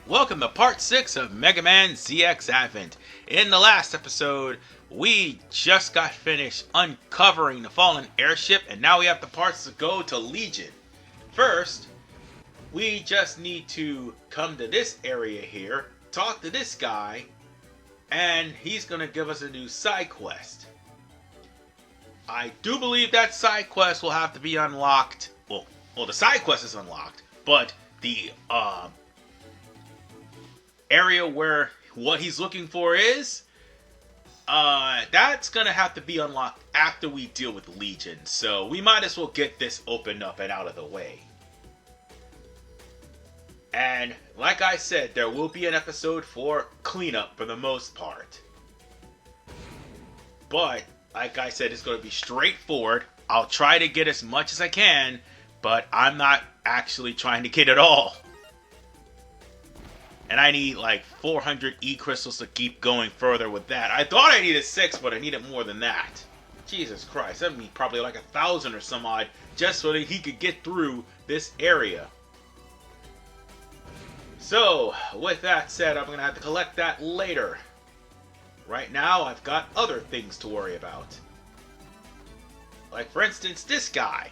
Welcome to part 6 of Mega Man ZX Advent. In the last episode, we just got finished uncovering the fallen airship, and now we have the parts to go to Legion. First, we just need to come to this area here, talk to this guy, and he's going to give us a new side quest. I do believe that side quest will have to be unlocked. Well, the side quest is unlocked, but the area where what he's looking for is, that's gonna have to be unlocked after we deal with Legion. So we might as well get this opened up and out of the way. And like I said, there will be an episode for cleanup for the most part. But like I said, it's going to be straightforward. I'll try to get as much as I can, but I'm not actually trying to get it all. And I need like 400 E-crystals to keep going further with that. I thought I needed 6, but I needed more than that. Jesus Christ, that would be probably like 1,000 or some odd, just so that he could get through this area. So, with that said, I'm going to have to collect that later. Right now, I've got other things to worry about. Like, for instance, this guy.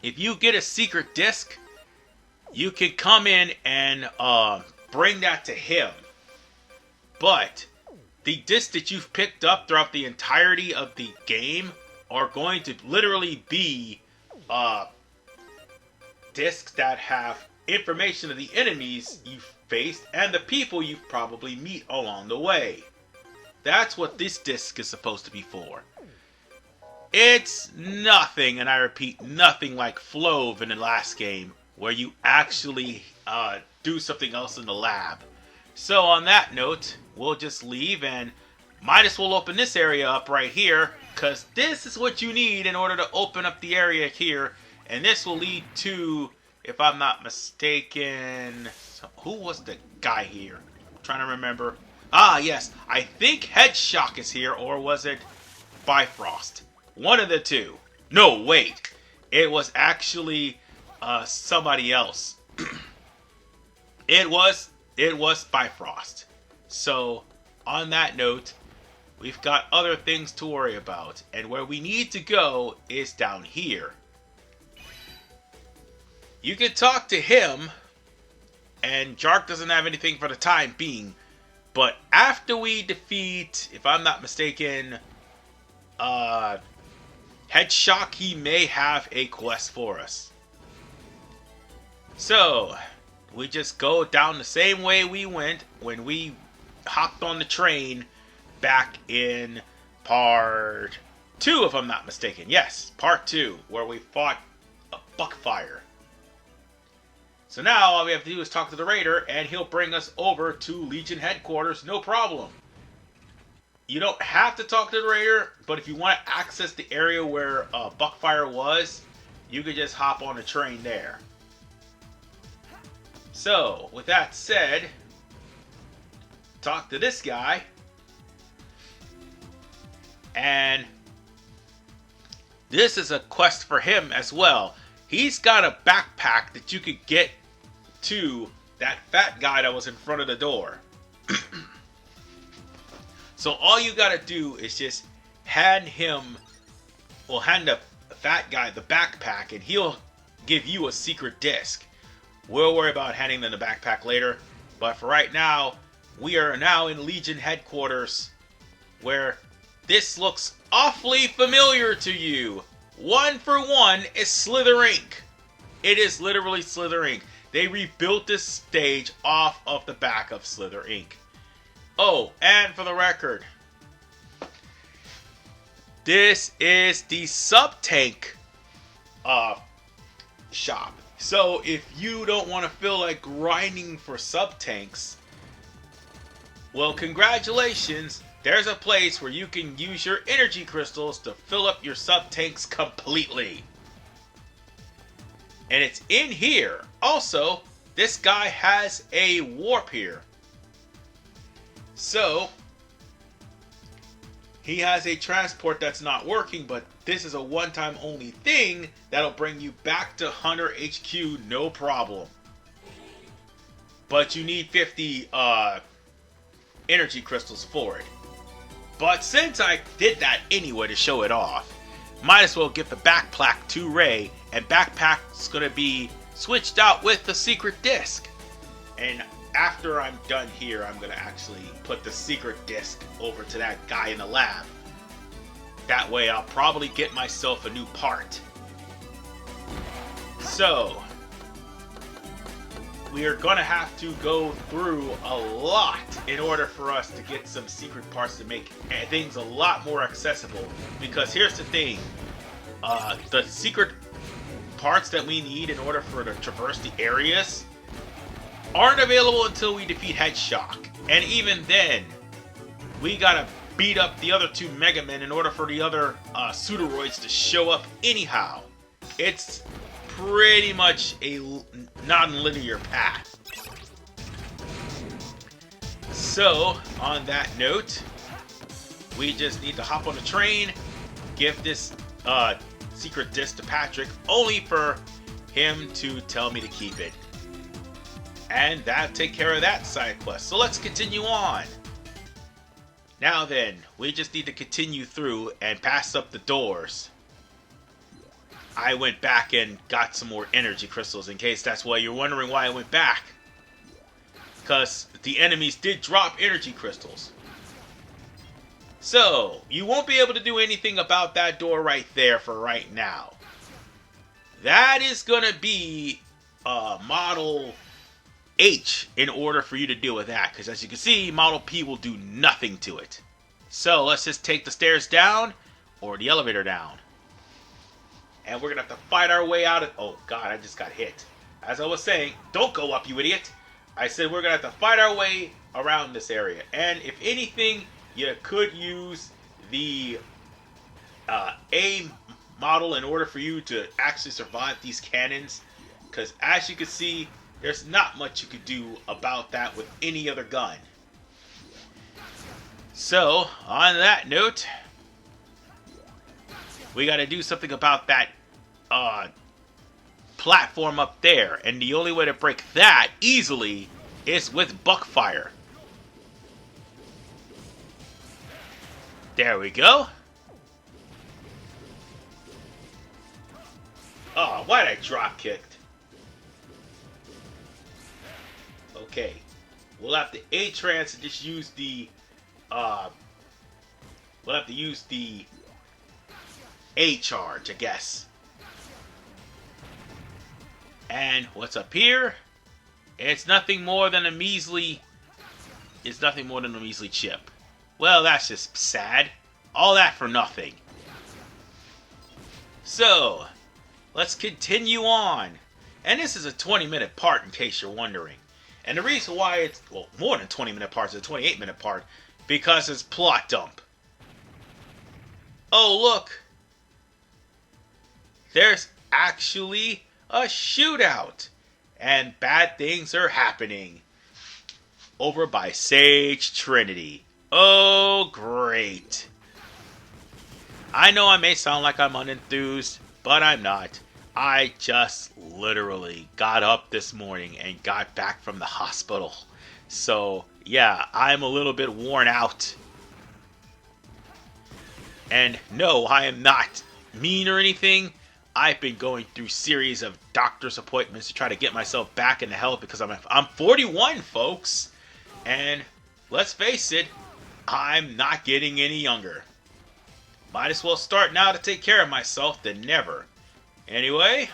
If you get a secret disc, you can come in and bring that to him. But the discs that you've picked up throughout the entirety of the game are going to literally be discs that have information of the enemies you've faced and the people you've probably meet along the way. That's what this disc is supposed to be for. It's nothing, and I repeat, nothing like Flove in the last game, where you actually do something else in the lab. So on that note, we'll just leave and might as well open this area up right here, because this is what you need in order to open up the area here, and this will lead to, if I'm not mistaken, who was the guy here? I'm trying to remember. Ah, yes, I think Headshock is here, or was it Bifrost? One of the two. No, wait. It was actually somebody else. It was Bifrost. So, on that note, we've got other things to worry about. And where we need to go is down here. You can talk to him, and Jark doesn't have anything for the time being. But after we defeat, if I'm not mistaken, Headshock, he may have a quest for us. So, we just go down the same way we went when we hopped on the train back in part 2, if I'm not mistaken. Yes, part 2, where we fought a Buckfire. So now all we have to do is talk to the Raider, and he'll bring us over to Legion headquarters, no problem. You don't have to talk to the Raider, but if you want to access the area where Buckfire was, you could just hop on a train there. So, with that said, talk to this guy, and this is a quest for him as well. He's got a backpack that you could get to that fat guy that was in front of the door. So all you gotta do is just hand the fat guy the backpack, and he'll give you a secret disc. We'll worry about handing them the backpack later, but for right now, we are now in Legion headquarters, where this looks awfully familiar to you. One for one is Slither Inc. It is literally Slither Inc. They rebuilt this stage off of the back of Slither Inc. Oh, and for the record, this is the sub-tank shop. So if you don't want to feel like grinding for sub-tanks, well, congratulations. There's a place where you can use your energy crystals to fill up your sub-tanks completely. And it's in here. Also, this guy has a warp here. So, he has a transport that's not working, but this is a one-time only thing that'll bring you back to Hunter HQ, no problem. but you need 50 energy crystals for it. But since I did that anyway to show it off, might as well give the backpack to Ray, and backpack's gonna be switched out with the secret disc. And after I'm done here, I'm gonna actually put the secret disc over to that guy in the lab. That way I'll probably get myself a new part. So, we are gonna have to go through a lot in order for us to get some secret parts to make things a lot more accessible. Because here's the thing, the secret parts that we need in order for to traverse the areas aren't available until we defeat Headshock. And even then, we gotta beat up the other two Mega Men in order for the other Pseudoroids to show up anyhow. It's pretty much a non-linear path. So, on that note, we just need to hop on the train, give this secret disc to Patrick, only for him to tell me to keep it. And that'll take care of that side quest. So let's continue on. Now then, we just need to continue through and pass up the doors. I went back and got some more energy crystals, in case that's why you're wondering why I went back. Because the enemies did drop energy crystals. So, you won't be able to do anything about that door right there for right now. That is going to be Model H in order for you to deal with that. Because as you can see, Model P will do nothing to it. So, let's just take the stairs down, or the elevator down. And we're going to have to fight our way out of... Oh, God, I just got hit. As I was saying, don't go up, you idiot. I said we're going to have to fight our way around this area. And if anything, you could use the A model in order for you to actually survive these cannons. Because as you can see, there's not much you could do about that with any other gun. So, on that note, we got to do something about that platform up there. And the only way to break that easily is with Buckfire. There we go. Oh, why did I drop kicked? Okay. We'll have to A-trans and just use the we'll have to use the A-charge, I guess. And what's up here? It's nothing more than a measly... It's nothing more than a measly chip. Well, that's just sad. All that for nothing. So, let's continue on. And this is a 20-minute part, in case you're wondering. And the reason why it's, well, more than 20-minute parts, it's a 28-minute part, because it's plot dump. Oh, look. There's actually a shootout. And bad things are happening. Over by Sage Trinity. Oh, great. I know I may sound like I'm unenthused, but I'm not. I just literally got up this morning and got back from the hospital. So, yeah, I'm a little bit worn out. And no, I am not mean or anything. I've been going through series of doctor's appointments to try to get myself back into health because I'm 41, folks. And let's face it, I'm not getting any younger. Might as well start now to take care of myself than never. Anyway,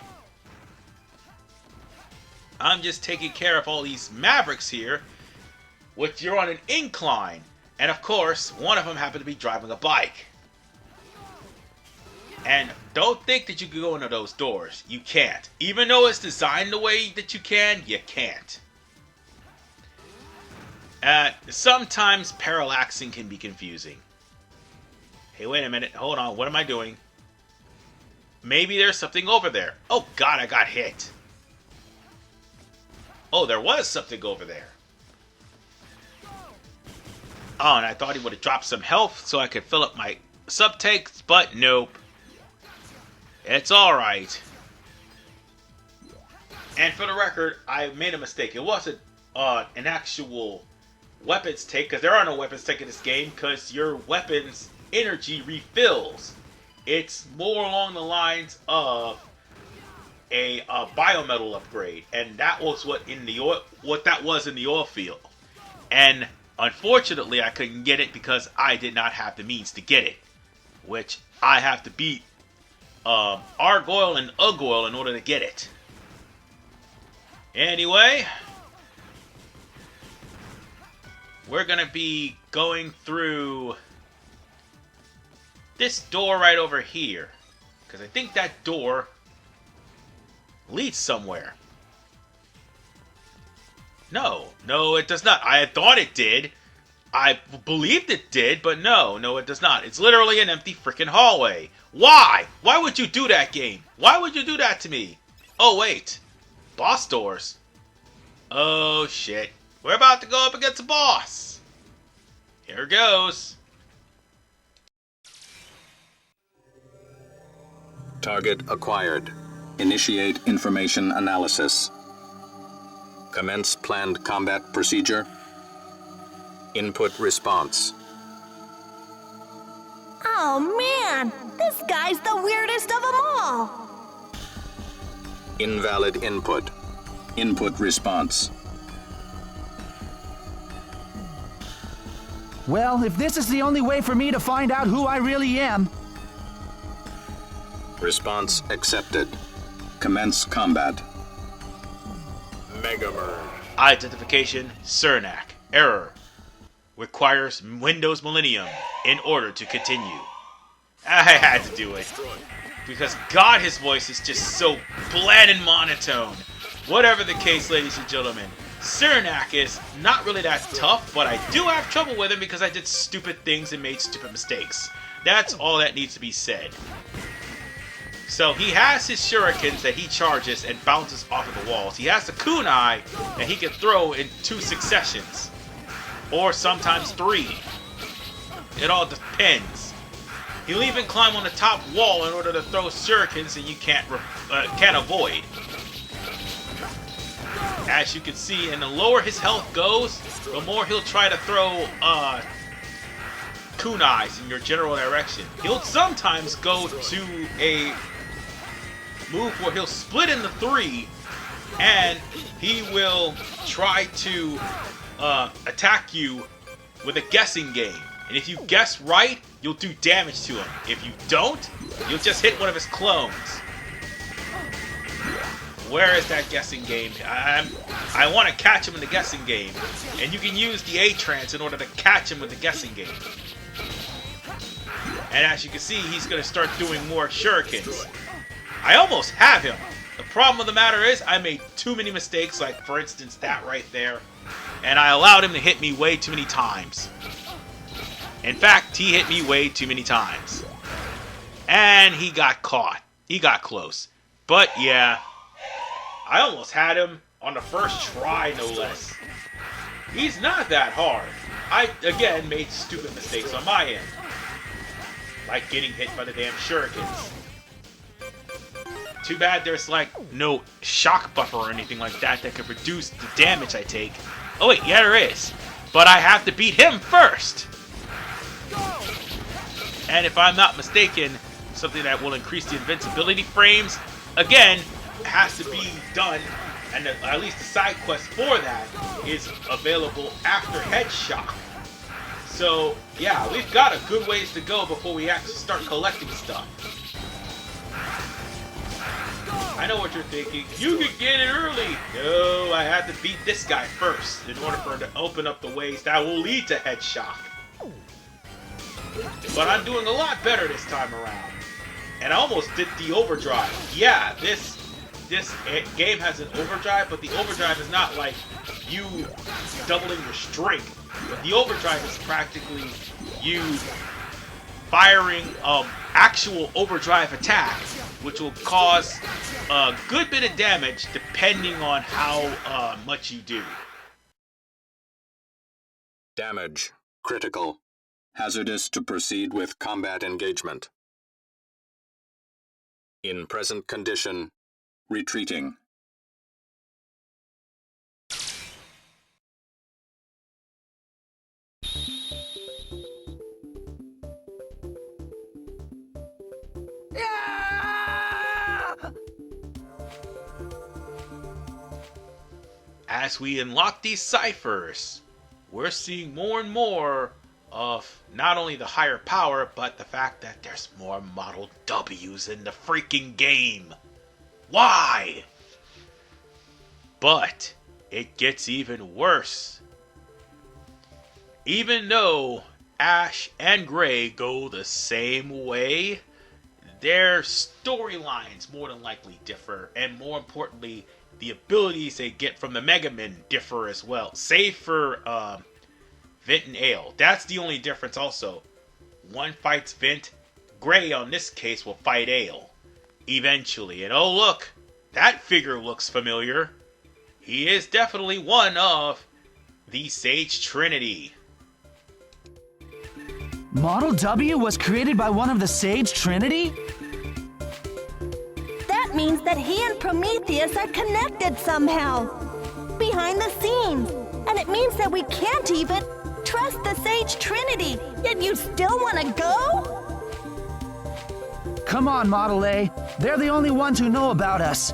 I'm just taking care of all these Mavericks here, which you're on an incline. And of course, one of them happened to be driving a bike. And don't think that you can go into those doors. You can't. Even though it's designed the way that you can, you can't. Sometimes parallaxing can be confusing. Hey, wait a minute. Hold on. What am I doing? Maybe there's something over there. Oh, God, I got hit. Oh, there was something over there. Oh, and I thought he would have dropped some health so I could fill up my subtakes, but nope. It's alright. And for the record, I made a mistake. It wasn't an actual weapons take, because there are no weapons take in this game, because your weapons energy refills. It's more along the lines of a biometal upgrade, and that was what that was in the oil field. And unfortunately, I couldn't get it because I did not have the means to get it, which I have to beat Argoyle and Ugoyle in order to get it. Anyway, we're gonna be going through this door right over here, because I think that door leads somewhere. No, it does not. I had thought it did. I believed it did, but no, it does not. It's literally an empty freaking hallway. Why? Why would you do that, game? Why would you do that to me? Oh, wait. Boss doors. Oh, shit. We're about to go up against a boss. Here goes. Target acquired. Initiate information analysis. Commence planned combat procedure. Input response. Oh man, this guy's the weirdest of them all. Invalid input. Input response. Well, if this is the only way for me to find out who I really am... Response accepted. Commence combat. Mega Merge. Identification Cernak. Error. Requires Windows Millennium in order to continue. I had to do it. Because God, his voice is just so bland and monotone. Whatever the case, ladies and gentlemen, Cernak is not really that tough, but I do have trouble with him because I did stupid things and made stupid mistakes. That's all that needs to be said. So he has his shurikens that he charges and bounces off of the walls. He has the kunai that he can throw in 2 successions. Or sometimes 3. It all depends. He'll even climb on the top wall in order to throw shurikens that you can't avoid. As you can see, and the lower his health goes, the more he'll try to throw kunais in your general direction. He'll sometimes go to a move where he'll split into 3, and he will try to attack you with a guessing game. And if you guess right, you'll do damage to him. If you don't, you'll just hit one of his clones. Where is that guessing game? I want to catch him in the guessing game. And you can use the A-Trance in order to catch him with the guessing game. And as you can see, he's going to start doing more shurikens. I almost have him. The problem with the matter is I made too many mistakes, like for instance that right there. And I allowed him to hit me way too many times. In fact, he hit me way too many times. And he got caught. He got close. But yeah, I almost had him on the first try, no less. He's not that hard. I, again, made stupid mistakes on my end. Like getting hit by the damn shurikens. Too bad there's like no shock buffer or anything like that that could reduce the damage I take. Oh wait, yeah there is. But I have to beat him first. And if I'm not mistaken, something that will increase the invincibility frames, again, has to be done, and at least the side quest for that is available after Headshock. So, yeah, we've got a good ways to go before we actually start collecting stuff. I know what you're thinking. You could get it early. No, I have to beat this guy first in order for him to open up the ways that will lead to Headshock. But I'm doing a lot better this time around. And I almost did the overdrive. Yeah, this game has an overdrive, but the overdrive is not like you doubling your strength. But the overdrive is practically you firing actual overdrive attack, which will cause a good bit of damage depending on how much you do. Damage. Critical. Hazardous to proceed with combat engagement. In present condition, retreating. As we unlock these ciphers, we're seeing more and more of not only the higher power, but the fact that there's more Model W's in the freaking game. Why? But it gets even worse. Even though Ash and Gray go the same way, their storylines more than likely differ, and more importantly, the abilities they get from the Mega Men differ as well. Save for Vint and Ale. That's the only difference also. One fights Vint. Gray, on this case, will fight Ale. Eventually. And oh look, that figure looks familiar. He is definitely one of the Sage Trinity. Model W was created by one of the Sage Trinity? That means that he and Prometheus are connected somehow. Behind the scenes. And it means that we can't even trust the Sage Trinity. Yet you still want to go? Come on, Model A. They're the only ones who know about us.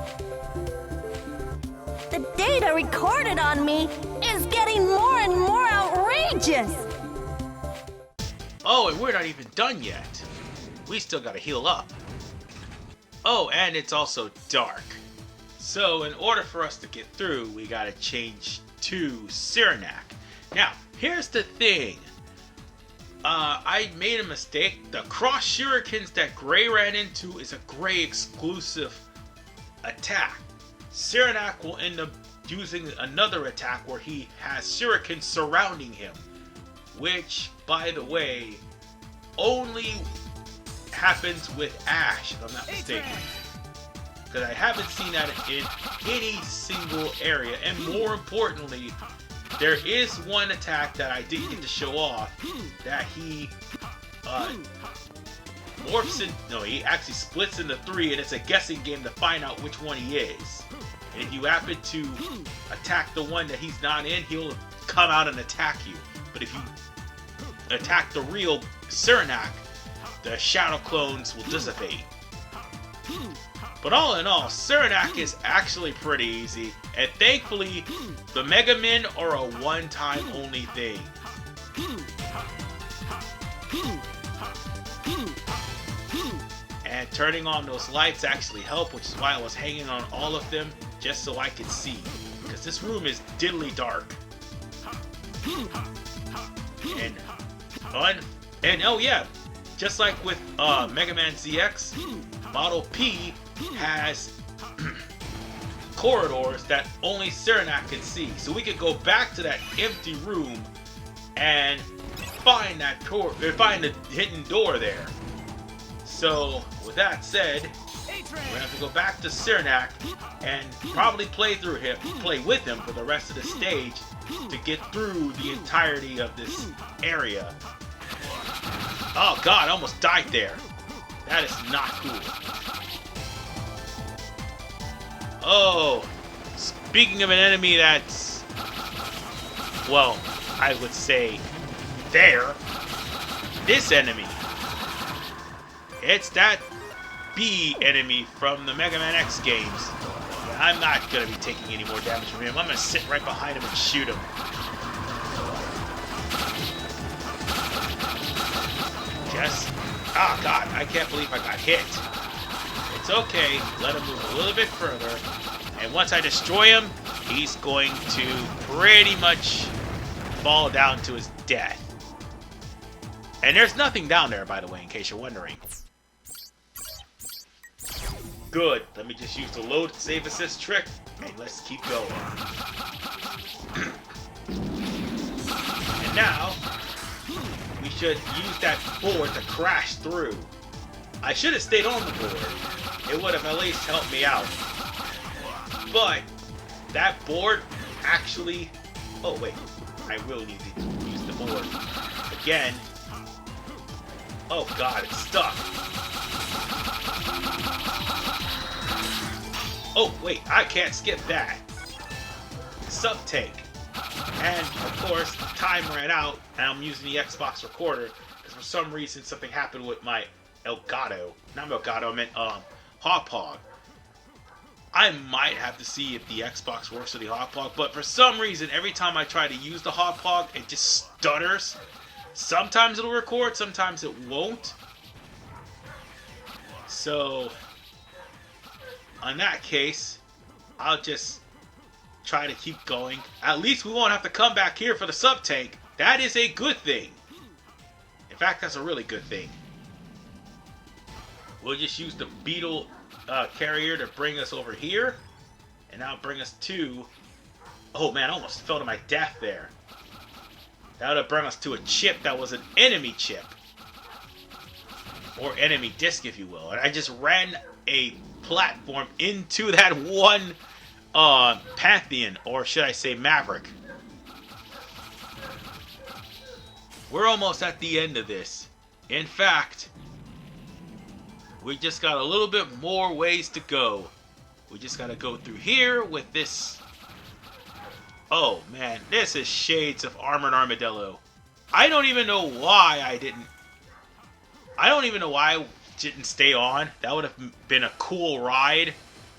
The data recorded on me is getting more and more outrageous. Oh, and we're not even done yet. We still gotta heal up. Oh, and it's also dark. So in order for us to get through, we gotta change to Cyranak. Now, here's the thing. I made a mistake. The cross shurikens that Gray ran into is a Gray exclusive attack. Cyranak will end up using another attack where he has shurikens surrounding him. Which, by the way, only happens with Ash, if I'm not mistaken. Because I haven't seen that in any single area. And more importantly, there is one attack that I did get to show off that he morphs in. No, he actually splits into three, and it's a guessing game to find out which one he is. And if you happen to attack the one that he's not in, he'll come out and attack you. But if you attack the real Cyranak, the shadow clones will dissipate. But all in all, Cyranak is actually pretty easy, and thankfully, the Mega Men are a one-time only thing. And turning on those lights actually helped, which is why I was hanging on all of them, just so I could see. Because this room is diddly dark. And oh yeah, just like with Mega Man ZX, Model P has corridors that only Cyranak can see. So we could go back to that empty room and find find the hidden door there. So with that said, we're gonna have to go back to Cyranak and probably play with him for the rest of the stage to get through the entirety of this area. Oh god, I almost died there. That is not cool. Oh, speaking of an enemy that's, well, I would say this enemy. It's that B enemy from the Mega Man X games. I'm not going to be taking any more damage from him. I'm going to sit right behind him and shoot him. Oh god, I can't believe I got hit. It's okay, let him move a little bit further, and once I destroy him, he's going to pretty much fall down to his death. And there's nothing down there, by the way, in case you're wondering. Good, let me just use the load save assist trick, and let's keep going. And now, we should use that board to crash through. I should have stayed on the board. It would have at least helped me out. But that board actually... Oh wait, I will need to use the board again. Oh god, it's stuck. Oh wait, I can't skip that. Sub-tank. And, of course, time ran out, and I'm using the Xbox recorder, because for some reason something happened with my Elgato. Not Elgato, I meant Hop Hog. I might have to see if the Xbox works with the Hop Hog, but for some reason, every time I try to use the Hop Hog, it just stutters. Sometimes it'll record, sometimes it won't. So, on that case, I'll just try to keep going. At least we won't have to come back here for the sub-tank. That is a good thing. In fact, that's a really good thing. We'll just use the Beetle carrier to bring us over here. And now bring us to... Oh man, I almost fell to my death there. That would have brought us to a chip that was an enemy chip. Or enemy disc, if you will. And I just ran a platform into that one Pantheon, or should I say Maverick. We're almost at the end of this. In fact, we just got a little bit more ways to go. We just gotta go through here with this. Oh man, this is shades of Armored Armadillo. I don't even know why I didn't stay on. That would have been a cool ride.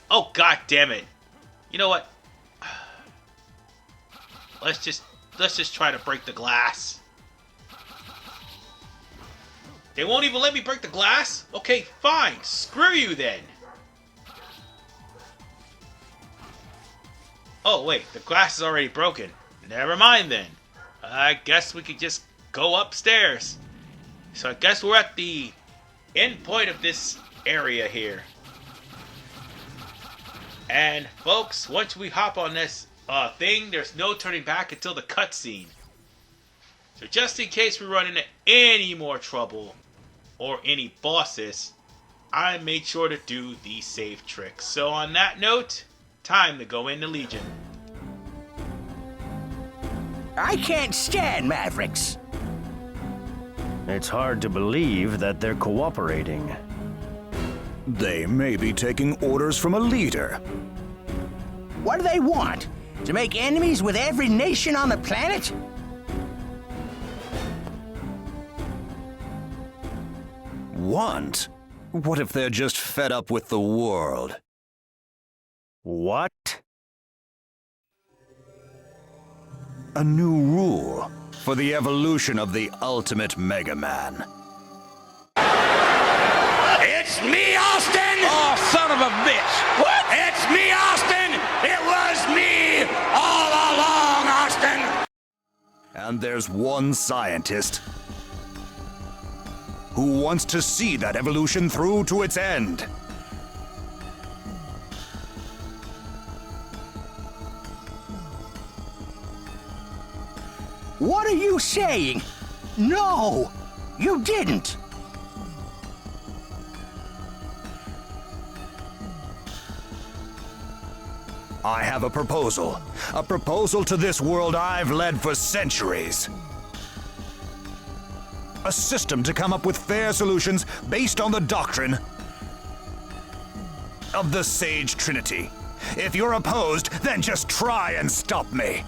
Oh god damn it. You know what? Let's just try to break the glass. They won't even let me break the glass? Okay, fine. Screw you then. Oh wait, the glass is already broken. Never mind then. I guess we could just go upstairs. So I guess we're at the end point of this area here. And folks, once we hop on this thing, there's no turning back until the cutscene. So just in case we run into any more trouble or any bosses, I made sure to do the save tricks. So on that note, time to go into Legion. I can't stand Mavericks. It's hard to believe that they're cooperating. They may be taking orders from a leader. What do they want? To make enemies with every nation on the planet? Want? What if they're just fed up with the world? What? A new rule for the evolution of the ultimate Mega Man. It's me, Austin! Oh, son of a bitch! What? It's me, Austin! It was me all along, Austin! And there's one scientist who wants to see that evolution through to its end. What are you saying? No, you didn't. I have a proposal. A proposal to this world I've led for centuries. A system to come up with fair solutions based on the doctrine of the Sage Trinity. If you're opposed, then just try and stop me.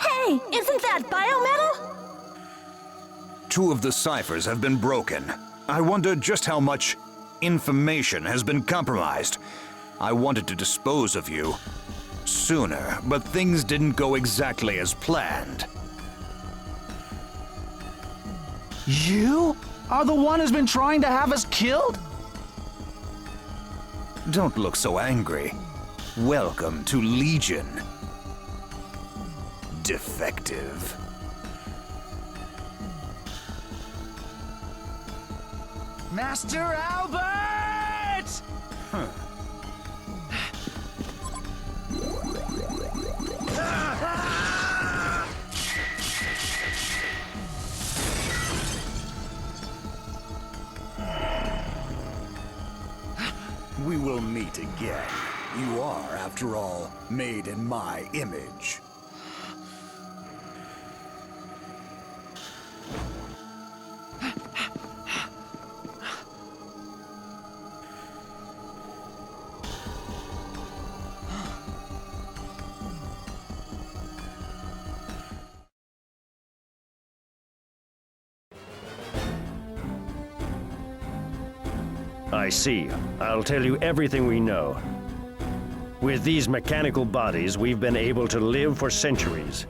Hey, isn't that biometal? Two of the ciphers have been broken. I wonder just how much information has been compromised. I wanted to dispose of you sooner, but things didn't go exactly as planned. You are the one who's been trying to have us killed? Don't look so angry. Welcome to Legion. Defective. Master Albert! We will meet again. You are, after all, made in my image. I see. I'll tell you everything we know. With these mechanical bodies, we've been able to live for centuries.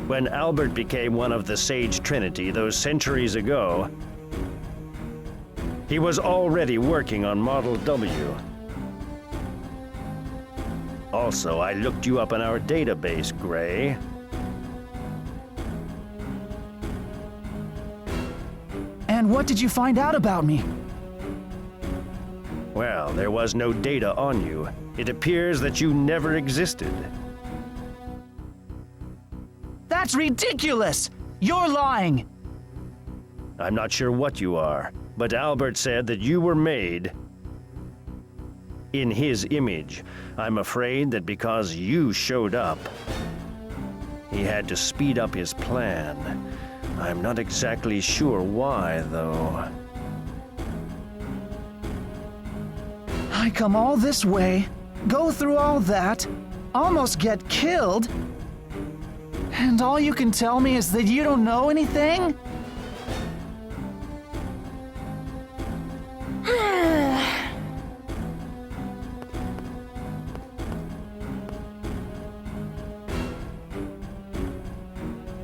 When Albert became one of the Sage Trinity those centuries ago, he was already working on Model W. Also, I looked you up in our database, Gray. And what did you find out about me? Well, there was no data on you. It appears that you never existed. That's ridiculous! You're lying! I'm not sure what you are, but Albert said that you were made in his image. I'm afraid that because you showed up, he had to speed up his plan. I'm not exactly sure why, though. I come all this way, go through all that, almost get killed, and all you can tell me is that you don't know anything?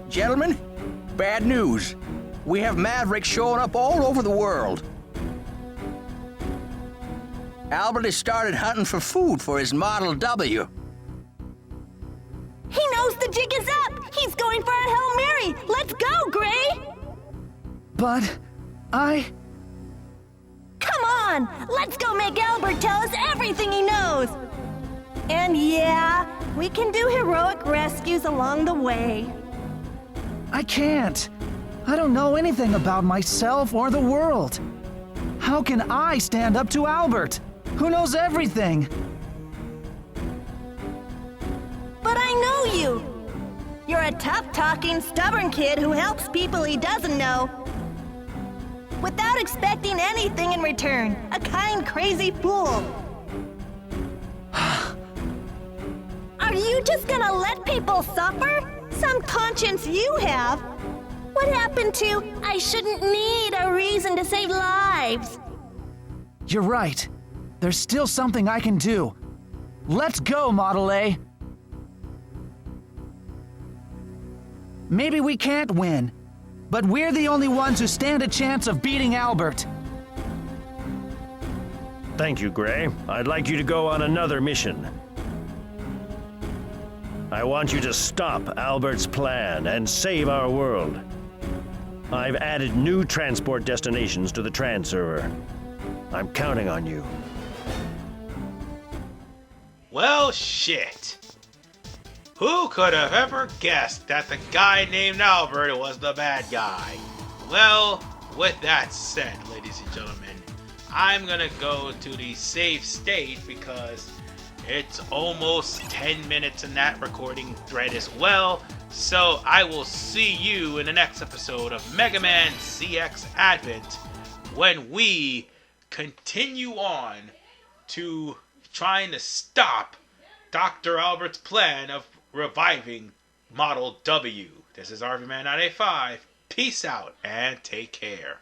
Gentlemen, bad news. We have Maverick showing up all over the world. Albert has started hunting for food for his Model W. He knows the jig is up! He's going for a Hail Mary! Let's go, Gray! But I... Come on! Let's go make Albert tell us everything he knows! And yeah, we can do heroic rescues along the way. I can't. I don't know anything about myself or the world. How can I stand up to Albert, who knows everything? But I know you! You're a tough-talking, stubborn kid who helps people he doesn't know. Without expecting anything in return. A kind, crazy fool. Are you just gonna let people suffer? Some conscience you have. What happened to, I shouldn't need a reason to save lives? You're right. There's still something I can do. Let's go, Model A. Maybe we can't win, but we're the only ones who stand a chance of beating Albert. Thank you, Gray. I'd like you to go on another mission. I want you to stop Albert's plan and save our world. I've added new transport destinations to the Trans server. I'm counting on you. Well, shit. Who could have ever guessed that the guy named Albert was the bad guy? Well, with that said, ladies and gentlemen, I'm gonna go to the save state because it's almost 10 minutes in that recording thread as well. So I will see you in the next episode of Mega Man CX Advent when we continue on to trying to stop Dr. Albert's plan of reviving Model W. This is RVman 985. Peace out and take care.